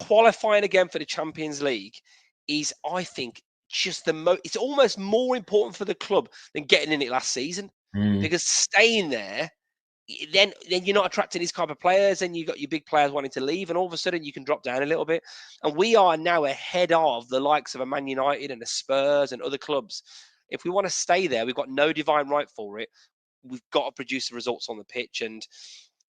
Qualifying again for the Champions League is, I think, just it's almost more important for the club than getting in it last season, because staying there, then you're not attracting these type of players, and you got your big players wanting to leave, and all of a sudden you can drop down a little bit. And we are now ahead of the likes of a Man United and a Spurs and other clubs. If we want to stay there, we've got no divine right for it. We've got to produce the results on the pitch, and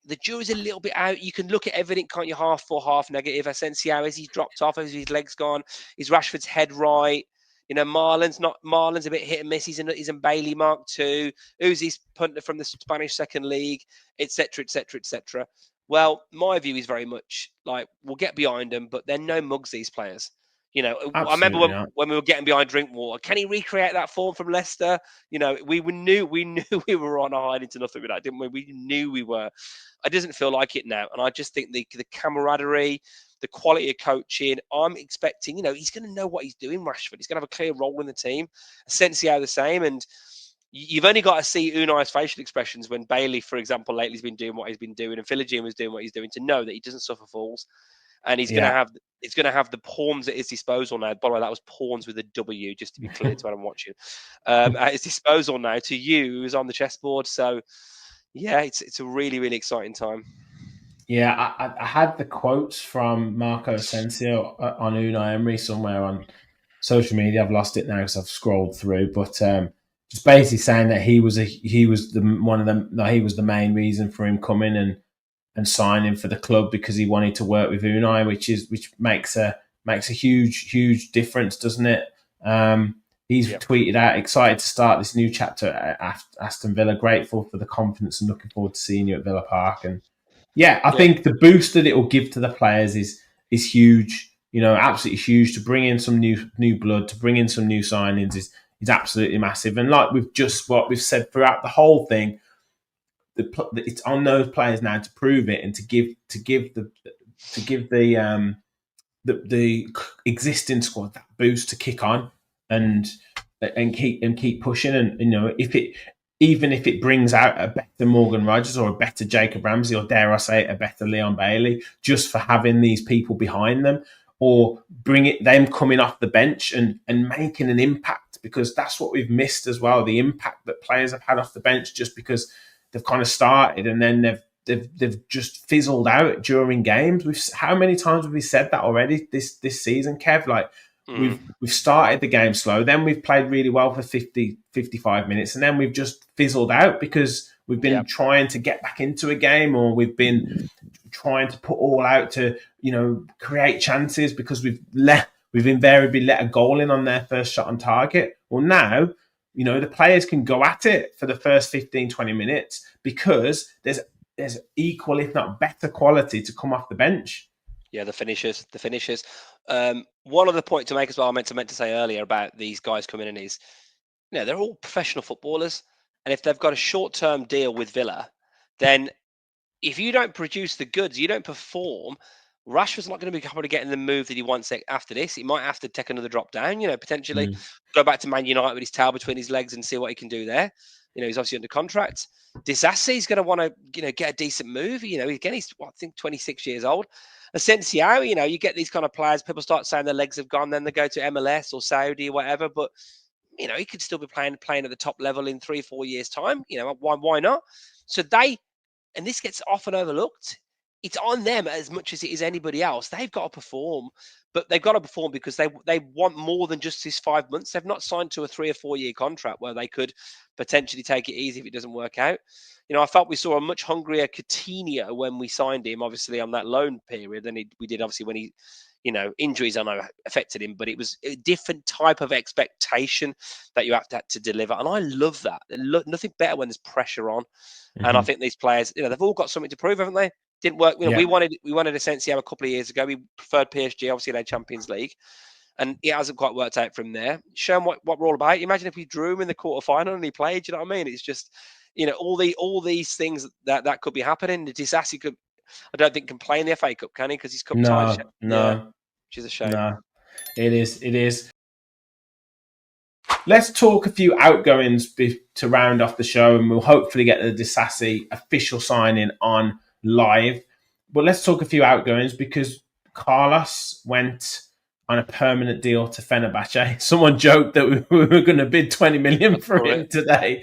the jury's a little bit out. You can look at everything, can't you? Half for half negative. Asensio, has he dropped off? Has his legs gone? Is Rashford's head right? You know, Marlon's a bit hit and miss. He's in Bailey Mark 2. Who's his punter from the Spanish second league, etc., etc., etc. Well, my view is very much like, we'll get behind them, but they're no mugs, these players. You know, I remember when we were getting behind Drinkwater. Can he recreate that form from Leicester? You know, we knew we were on a hide into nothing with that, didn't we? We knew we were. It doesn't feel like it now, and I just think the camaraderie, the quality of coaching, I'm expecting. You know, he's going to know what he's doing. Rashford, he's going to have a clear role in the team. Asensio the same, and you've only got to see Unai's facial expressions when Bailey, for example, lately has been doing what he's been doing, and Philogene was doing what he's doing, to know that he doesn't suffer fools. And he's going to have the pawns at his disposal now. By the way, that was pawns with a W, just to be clear to anyone watching. At his disposal now to use on the chessboard. So, yeah, it's a really, really exciting time. Yeah, I had the quotes from Marco Asensio on Unai Emery somewhere on social media. I've lost it now because I've scrolled through, but just basically saying that he was the main reason for him coming and signing for the club, because he wanted to work with Unai, which makes a huge difference, doesn't it? He's tweeted out, excited to start this new chapter at Aston Villa, grateful for the confidence and looking forward to seeing you at Villa Park. And I think the boost that it will give to the players is huge. You know, absolutely huge. To bring in some new blood, to bring in some new signings is absolutely massive. And like what we've said throughout the whole thing, it's on those players now to prove it and to give the existing squad that boost to kick on and keep pushing. And you know, even if it brings out a better Morgan Rogers or a better Jacob Ramsey, or dare I say a better Leon Bailey, just for having these people behind them, or them coming off the bench and making an impact, because that's what we've missed as well, the impact that players have had off the bench, just because they've kind of started and then they've just fizzled out during games. How many times have we said that already this season, Kev? Like, we've started the game slow, then we've played really well for 50, 55 minutes, and then we've just fizzled out because we've been trying to get back into a game, or we've been trying to put all out to, you know, create chances, because we've invariably let a goal in on their first shot on target. Well, now, you know, the players can go at it for the first 15, 20 minutes because there's equal, if not better, quality to come off the bench. Yeah, the finishers. One other point to make as well, I meant to say earlier about these guys coming in is, you know, they're all professional footballers. And if they've got a short-term deal with Villa, then if you don't produce the goods, you don't perform, Rashford's not going to be able to get in the move that he wants after this. He might have to take another drop down, you know, potentially go back to Man United with his tail between his legs and see what he can do there. You know, he's obviously under contract. Disassi is going to want to, you know, get a decent move. You know, again, he's, I think, 26 years old. Asensio, you know, you get these kind of players, people start saying their legs have gone, then they go to MLS or Saudi or whatever. But, you know, he could still be playing at the top level in 3-4 years' time. You know, why not? So and this gets often overlooked, it's on them as much as it is anybody else. They've got to perform, but they've got to perform because they want more than just this 5 months. They've not signed to a 3 or 4 year contract where they could potentially take it easy if it doesn't work out. You know, I felt we saw a much hungrier Coutinho when we signed him, obviously on that loan period, than we did obviously when injuries I know affected him, but it was a different type of expectation that you have to deliver. And I love that. Nothing better when there's pressure on. And I think these players, they've all got something to prove, haven't they? Didn't work. We wanted Asensio a couple of years ago. We preferred PSG, obviously, in their Champions League. And it hasn't quite worked out from there. Show them what we're all about. Imagine if we drew him in the quarterfinal and he played. You know what I mean? It's just, all these things that could be happening. The Disassi could, I don't think, can play in the FA Cup, can he? Because he's cup tied. No, which is a shame. No, it is. Let's talk a few outgoings to round off the show, and we'll hopefully get the Disassi official signing on live. But let's talk a few outgoings because Carlos went on a permanent deal to Fenerbahce. Someone joked that we were going to bid 20 million for him today.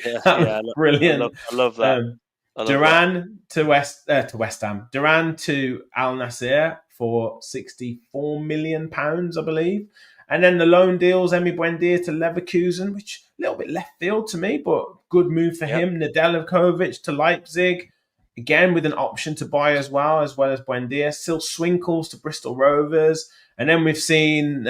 Brilliant. I love that. Duran to West Ham. Duran to Al Nassr for £64 million, I believe. And then the loan deals, Emi Buendia to Leverkusen, which a little bit left field to me, but good move for him. Nedeljkovic to Leipzig, again with an option to buy as well as Buendia. Still Swinkles to Bristol Rovers. And then we've seen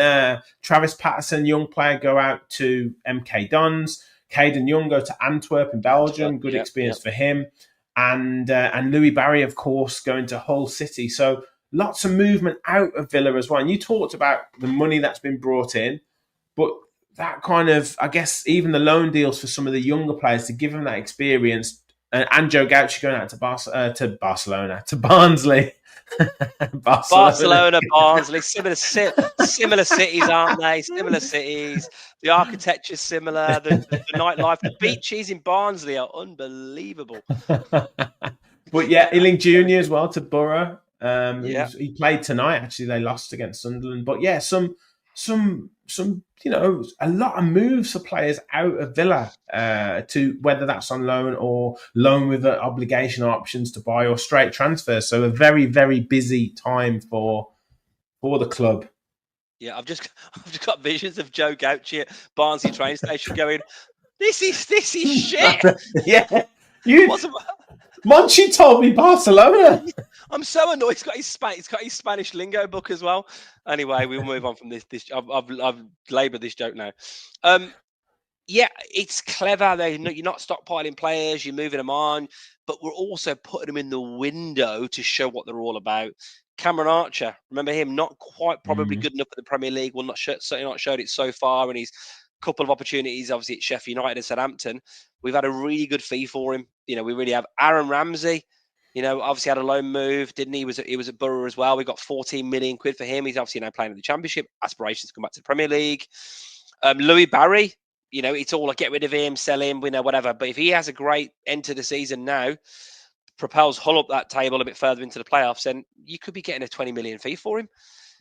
Travis Patterson, young player, go out to MK Dons. Caden Young go to Antwerp in Belgium. Good experience for him. And Louis Barry, of course, going to Hull City. So lots of movement out of Villa as well. And you talked about the money that's been brought in, but that kind of, I guess, even the loan deals for some of the younger players to give them that experience. And Joe Gauci going out to Barnsley. Barcelona, Barnsley, similar cities, aren't they? Similar cities. The architecture's similar. The nightlife, the beaches in Barnsley are unbelievable. But yeah, Ealing Junior as well to Borough. He played tonight. Actually, they lost against Sunderland. But yeah, some a lot of moves for players out of Villa to whether that's on loan or loan with an obligation or options to buy or straight transfers. So a very, very busy time for the club. Yeah, I've just got visions of Joe Gauci at Barnsley train station going, This is shit. Yeah, Monchi told me Barcelona. I'm so annoyed. He's got his Spanish lingo book as well. Anyway, we'll move on from this. I've laboured this joke now. Yeah, it's clever. You're not stockpiling players. You're moving them on, but we're also putting them in the window to show what they're all about. Cameron Archer, remember him? Not quite probably good enough for the Premier League. Well, certainly not showed it so far. And he's couple of opportunities, obviously at Sheffield United and Southampton. We've had a really good fee for him. We really have. Aaron Ramsey, obviously had a loan move, didn't he? He was at Borough as well. We got 14 million quid for him. He's obviously now playing in the Championship. Aspirations to come back to the Premier League. Louis Barry, it's all like get rid of him, sell him, whatever. But if he has a great end to the season now, propels Hull up that table a bit further into the playoffs, then you could be getting a 20 million fee for him.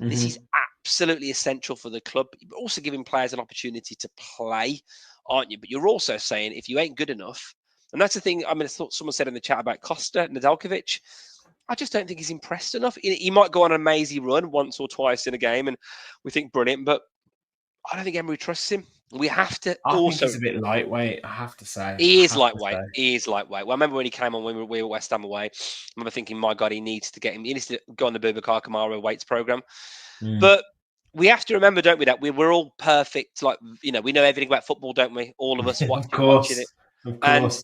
Mm-hmm. This is absolutely essential for the club. You're also giving players an opportunity to play, aren't you? But you're also saying if you ain't good enough, and that's the thing. I thought someone said in the chat about Costa, Nedeljkovic. I just don't think he's impressed enough. He might go on an amazing run once or twice in a game, and we think brilliant, but I don't think Emery trusts him. We have to I think he's a bit lightweight, I have to say. He is lightweight. Well, I remember when he came on when we were West Ham away. I remember thinking, my God, he needs to go on the Boubacar Kamara weights program. But we have to remember, don't we, that we're all perfect. Like, we know everything about football, don't we? All of us watching it. Of course.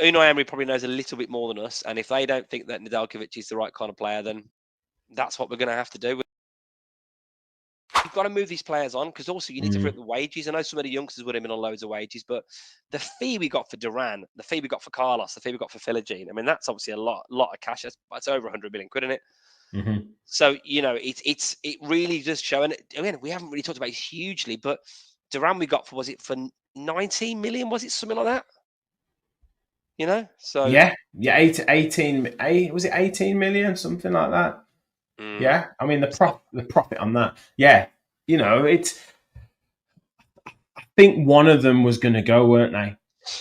And Unai Emery probably knows a little bit more than us. And if they don't think that Nedeljkovic is the right kind of player, then that's what we're going to have to do. You've got to move these players on because also you need to free up the wages. I know some of the youngsters would have been on loads of wages, but the fee we got for Duran, the fee we got for Carlos, the fee we got for Philogene, that's obviously a lot of cash. That's over 100 million quid, isn't it? Mm-hmm. So, it really does show. And again, we haven't really talked about it hugely, but Duran we got for 19 million? Was it something like that? So yeah, 18. Was it 18 million? Something like that. Yeah, the profit on that. Yeah, it's. I think one of them was going to go, weren't they?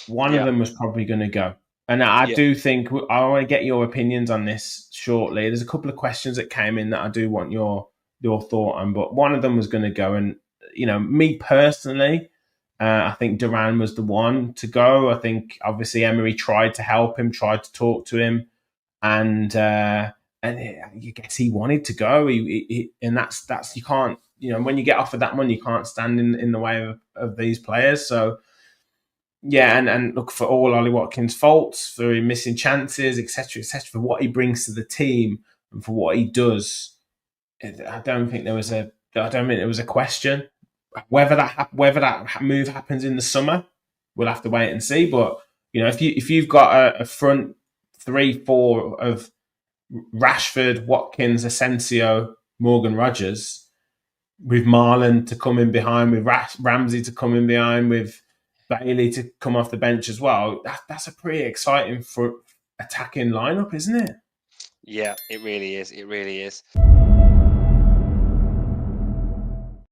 One of them was probably going to go, and I do think I want to get your opinions on this shortly. There's a couple of questions that came in that I do want your thought on, but one of them was going to go, and me personally, I think Duran was the one to go. I think obviously Emery tried to help him, tried to talk to him, and and you guess he wanted to go. And that's you can't, when you get offered that money, you can't stand in the way of these players. So yeah, and look, for all Ollie Watkins' faults, for him missing chances, etc., for what he brings to the team and for what he does, I don't think there was a question. Whether that move happens in the summer, we'll have to wait and see. But if you've got a front 3-4 of Rashford, Watkins, Asensio, Morgan Rogers, with Marlon to come in behind, with Ramsey to come in behind, with Bailey to come off the bench as well, that's a pretty exciting for attacking lineup, isn't it? Yeah, it really is. It really is.